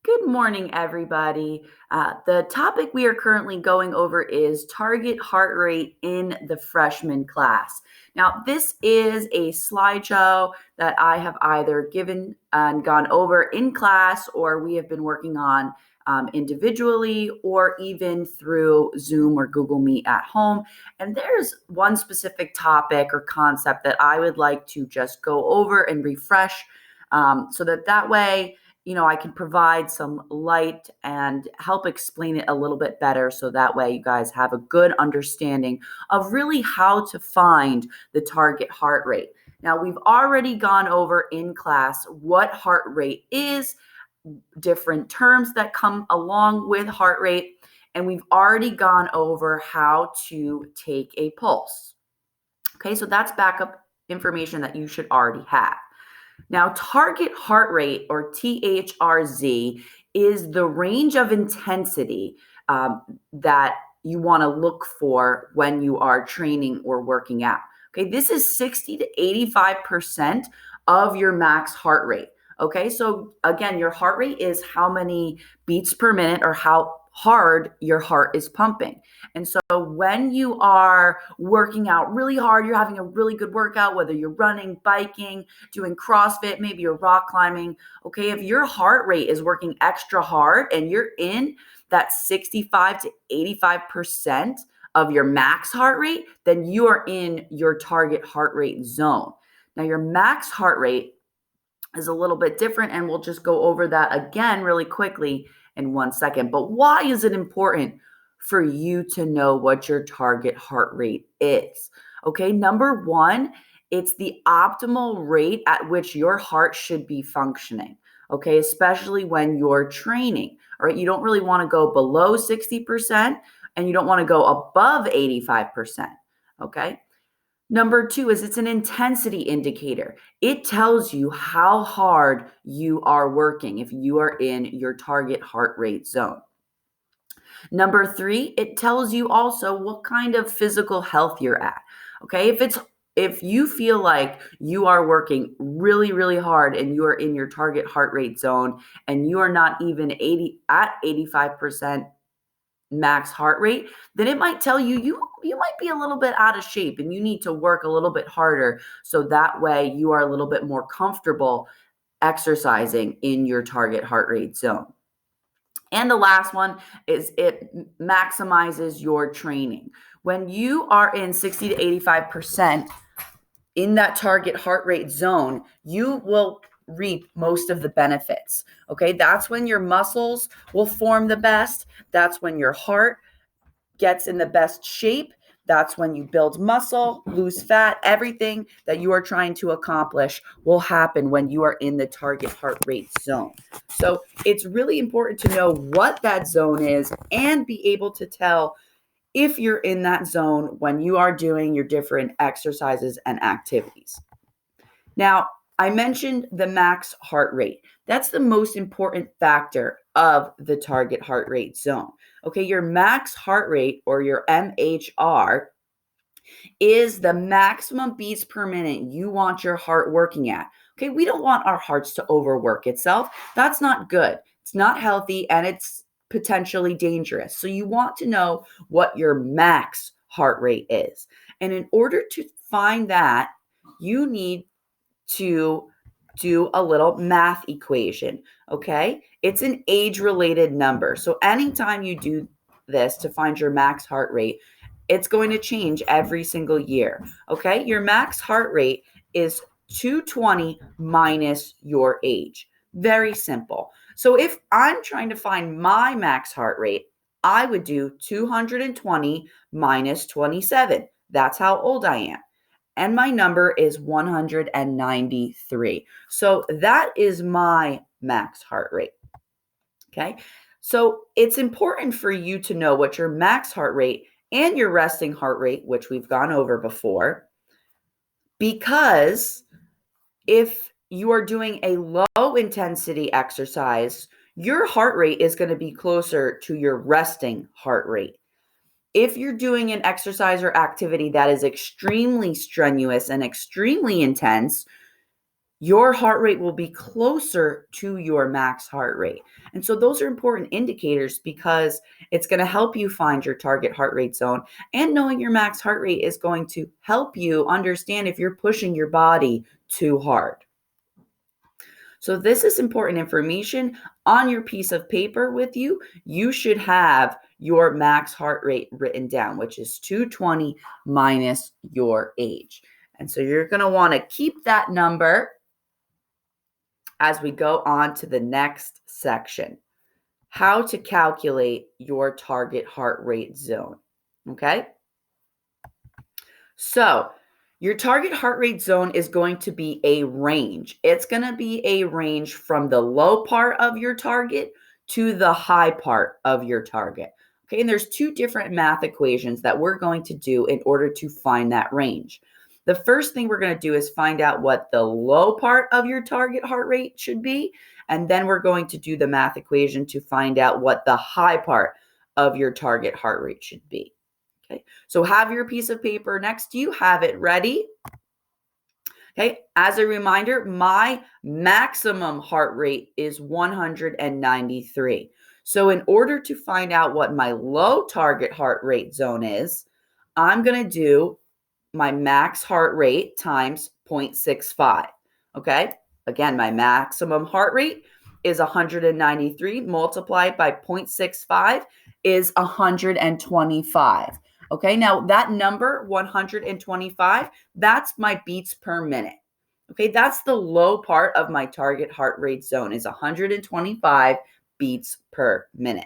Good morning, everybody. The topic we are currently going over is target heart rate in the freshman class. Now, this is a slideshow that I have either given and gone over in class, or we have been working on individually, or even through Zoom or Google Meet at home. And there's one specific topic or concept that I would like to just go over and refresh so that way I can provide some light and help explain it a little bit better so that way you guys have a good understanding of really how to find the target heart rate. Now, we've already gone over in class what heart rate is, different terms that come along with heart rate, and we've already gone over how to take a pulse. Okay, so that's backup information that you should already have. Now, target heart rate, or THRZ, is the range of intensity that you want to look for when you are training or working out. Okay, this is 60 to 85% of your max heart rate. Okay, so again, your heart rate is how many beats per minute or how hard your heart is pumping. And so when you are working out really hard, you're having a really good workout, whether you're running, biking, doing CrossFit, maybe you're rock climbing. Okay, if your heart rate is working extra hard and you're in that 65 to 85% of your max heart rate, then you are in your target heart rate zone. Now, your max heart rate is a little bit different, and we'll just go over that again really quickly in 1 second. But why is it important for you to know what your target heart rate is? Okay, number one, it's the optimal rate at which your heart should be functioning. Okay, especially when you're training. All right, you don't really want to go below 60%, and you don't want to go above 85%. Okay. Number two is it's an intensity indicator. It tells you how hard you are working if you are in your target heart rate zone. Number three, it tells you also what kind of physical health you're at. Okay, if you feel like you are working really, really hard and you are in your target heart rate zone and you are not even 85% max heart rate, then it might tell you you might be a little bit out of shape and you need to work a little bit harder so that way you are a little bit more comfortable exercising in your target heart rate zone. And the last one is it maximizes your training. When you are in 60 to 85% in that target heart rate zone, you will reap most of the benefits. Okay, that's when your muscles will form the best. That's when your heart gets in the best shape. That's when you build muscle, lose fat. Everything that you are trying to accomplish will happen when you are in the target heart rate zone. So it's really important to know what that zone is and be able to tell if you're in that zone when you are doing your different exercises and activities. Now, I mentioned the max heart rate. That's the most important factor of the target heart rate zone. Okay, your max heart rate, or your MHR, is the maximum beats per minute you want your heart working at. Okay, we don't want our hearts to overwork itself. That's not good. It's not healthy, and it's potentially dangerous. So you want to know what your max heart rate is. And in order to find that, you need to do a little math equation, okay? It's an age-related number. So anytime you do this to find your max heart rate, it's going to change every single year, okay? Your max heart rate is 220 minus your age. Very simple. So if I'm trying to find my max heart rate, I would do 220 minus 27. That's how old I am. And my number is 193. So that is my max heart rate. Okay. So it's important for you to know what your max heart rate and your resting heart rate, which we've gone over before, because if you are doing a low intensity exercise, your heart rate is going to be closer to your resting heart rate. If you're doing an exercise or activity that is extremely strenuous and extremely intense, your heart rate will be closer to your max heart rate. And so those are important indicators because it's going to help you find your target heart rate zone. And knowing your max heart rate is going to help you understand if you're pushing your body too hard. So this is important information on your piece of paper with you. You should have your max heart rate written down, which is 220 minus your age. And so you're going to want to keep that number as we go on to the next section, how to calculate your target heart rate zone. Okay. So your target heart rate zone is going to be a range. It's going to be a range from the low part of your target to the high part of your target. Okay, and there's two different math equations that we're going to do in order to find that range. The first thing we're going to do is find out what the low part of your target heart rate should be, and then we're going to do the math equation to find out what the high part of your target heart rate should be. Okay, so have your piece of paper next to you, have it ready. Okay, as a reminder, my maximum heart rate is 193. So in order to find out what my low target heart rate zone is, I'm going to do my max heart rate times 0.65. Okay, again, my maximum heart rate is 193 multiplied by 0.65 is 125. Okay, now that number 125, that's my beats per minute. Okay, that's the low part of my target heart rate zone is 125 beats per minute.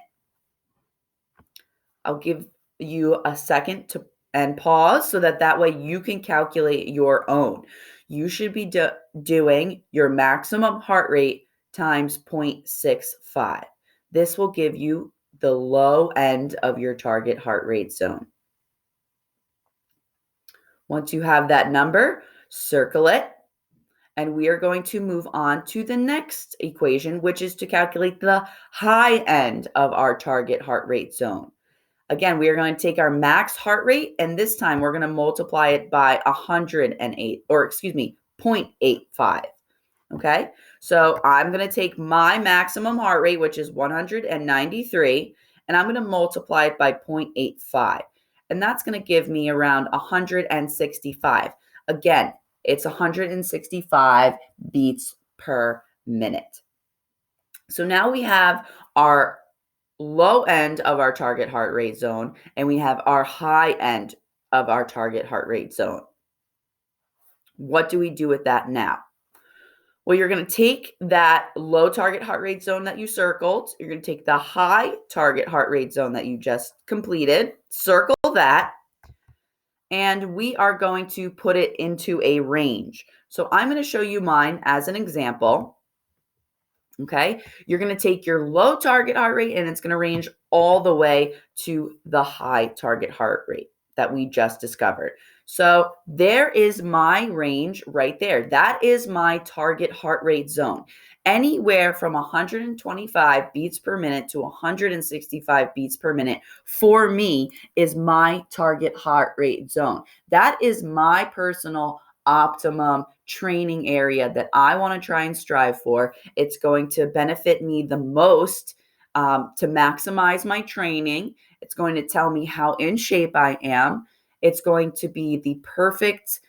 I'll give you a second to and pause so that way you can calculate your own. You should be doing your maximum heart rate times 0.65. This will give you the low end of your target heart rate zone. Once you have that number, circle it. And we are going to move on to the next equation, which is to calculate the high end of our target heart rate zone. Again, we are going to take our max heart rate, and this time we're going to multiply it by 0.85. Okay, so I'm going to take my maximum heart rate, which is 193, and I'm going to multiply it by 0.85. And that's going to give me around 165. Again, it's 165 beats per minute. So now we have our low end of our target heart rate zone, and we have our high end of our target heart rate zone. What do we do with that now? Well, you're going to take that low target heart rate zone that you circled. You're going to take the high target heart rate zone that you just completed, circle that, and we are going to put it into a range. So I'm going to show you mine as an example. Okay, you're going to take your low target heart rate and it's going to range all the way to the high target heart rate that we just discovered. So there is my range right there. That is my target heart rate zone. Anywhere from 125 beats per minute to 165 beats per minute for me is my target heart rate zone. That is my personal optimum training area that I want to try and strive for. It's going to benefit me the most to maximize my training. It's going to tell me how in shape I am. It's going to be the perfect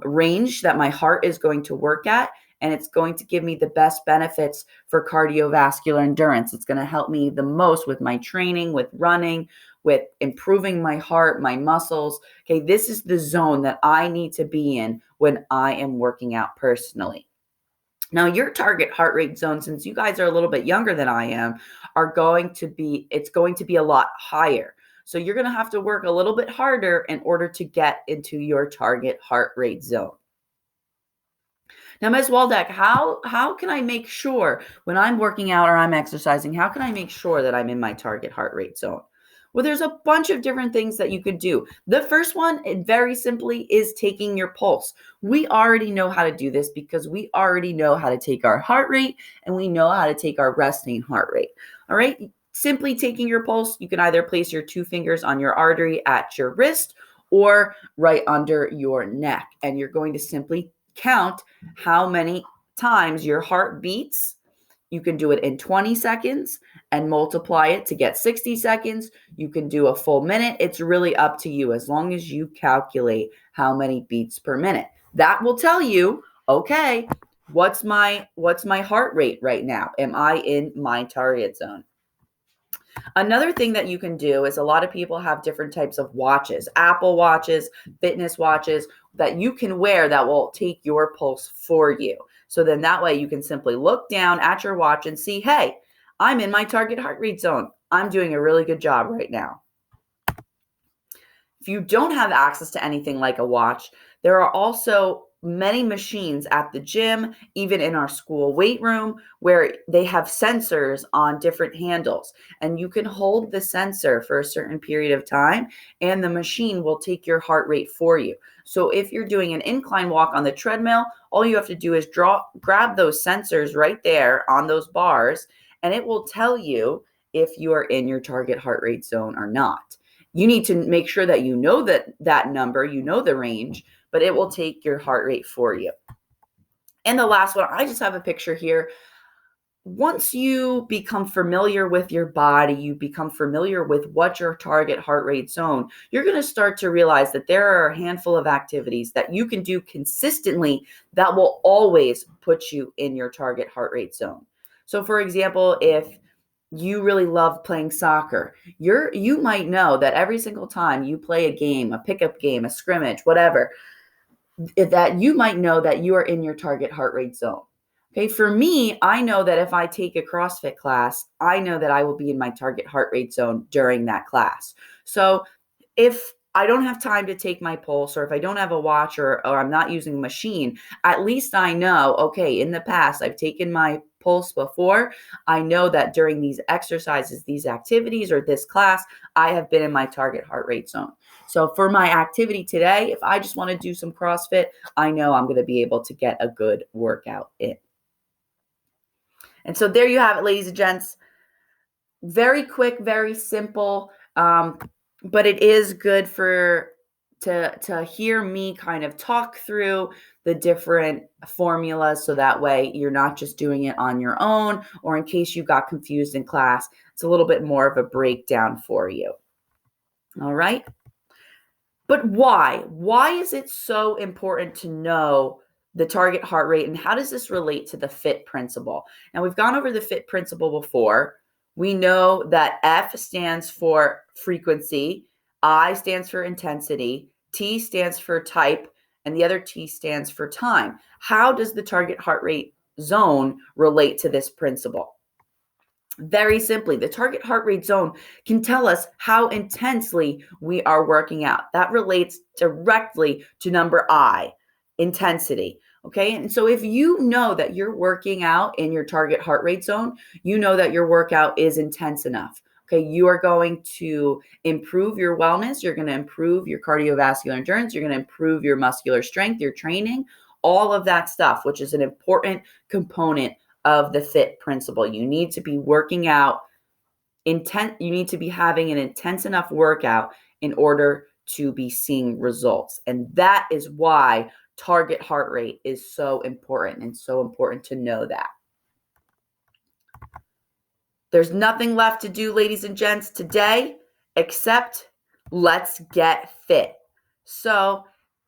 range that my heart is going to work at. And it's going to give me the best benefits for cardiovascular endurance. It's going to help me the most with my training, with running, with improving my heart, my muscles. Okay, this is the zone that I need to be in when I am working out personally. Now, your target heart rate zone, since you guys are a little bit younger than I am, it's going to be a lot higher. So you're going to have to work a little bit harder in order to get into your target heart rate zone. Now, Ms. Waldeck, how can I make sure when I'm working out or I'm exercising, how can I make sure that I'm in my target heart rate zone? Well, there's a bunch of different things that you could do. The first one, very simply, is taking your pulse. We already know how to do this because we already know how to take our heart rate and we know how to take our resting heart rate. All right. Simply taking your pulse, you can either place your 2 fingers on your artery at your wrist or right under your neck. And you're going to simply count how many times your heart beats, you can do it in 20 seconds and multiply it to get 60 seconds. You can do a full minute. It's really up to you as long as you calculate how many beats per minute. That will tell you, okay, what's my heart rate right now? Am I in my target zone? Another thing that you can do is a lot of people have different types of watches, Apple watches, fitness watches that you can wear that will take your pulse for you. So then that way you can simply look down at your watch and see, hey, I'm in my target heart rate zone. I'm doing a really good job right now. If you don't have access to anything like a watch, there are also many machines at the gym, even in our school weight room, where they have sensors on different handles. And you can hold the sensor for a certain period of time, and the machine will take your heart rate for you. So if you're doing an incline walk on the treadmill, all you have to do is grab those sensors right there on those bars, and it will tell you if you are in your target heart rate zone or not. You need to make sure that you know that number, you know the range, but it will take your heart rate for you. And the last one, I just have a picture here. Once you become familiar with your body, you become familiar with what your target heart rate zone, you're going to start to realize that there are a handful of activities that you can do consistently that will always put you in your target heart rate zone. So for example, if you really love playing soccer, you might know that every single time you play a game, a pickup game, a scrimmage, whatever, that you might know that you are in your target heart rate zone. Okay, for me, I know that if I take a CrossFit class, I know that I will be in my target heart rate zone during that class. So if I don't have time to take my pulse, or if I don't have a watch, or I'm not using a machine, at least I know, okay, in the past, I've taken my pulse before. I know that during these exercises, these activities, or this class, I have been in my target heart rate zone. So for my activity today, if I just want to do some CrossFit, I know I'm going to be able to get a good workout in. And so there you have it, ladies and gents. Very quick, very simple, but it is good to hear me kind of talk through the different formulas, so that way you're not just doing it on your own, or in case you got confused in class, it's a little bit more of a breakdown for you. All right. But why? Why is it so important to know the target heart rate, and how does this relate to the FIT principle? Now, we've gone over the FIT principle before. We know that F stands for frequency, I stands for intensity, T stands for type, and the other T stands for time. How does the target heart rate zone relate to this principle? Very simply, the target heart rate zone can tell us how intensely we are working out. That relates directly to number I, intensity. Okay. And so if you know that you're working out in your target heart rate zone, you know that your workout is intense enough. Okay. You are going to improve your wellness. You're going to improve your cardiovascular endurance. You're going to improve your muscular strength, your training, all of that stuff, which is an important component of the FIT principle. You need to be working out you need to be having an intense enough workout in order to be seeing results. And that is why target heart rate is so important, and so important to know that. There's nothing left to do, ladies and gents, today except let's get fit. So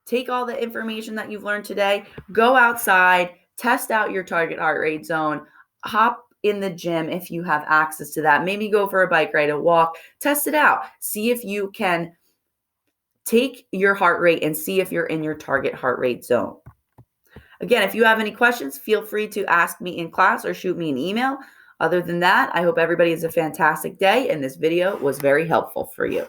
take all the information that you've learned today, go outside, test out your target heart rate zone, hop in the gym if you have access to that. Maybe go for a bike ride, a walk, test it out. See if you can take your heart rate and see if you're in your target heart rate zone. Again, if you have any questions, feel free to ask me in class or shoot me an email. Other than that, I hope everybody has a fantastic day, and this video was very helpful for you.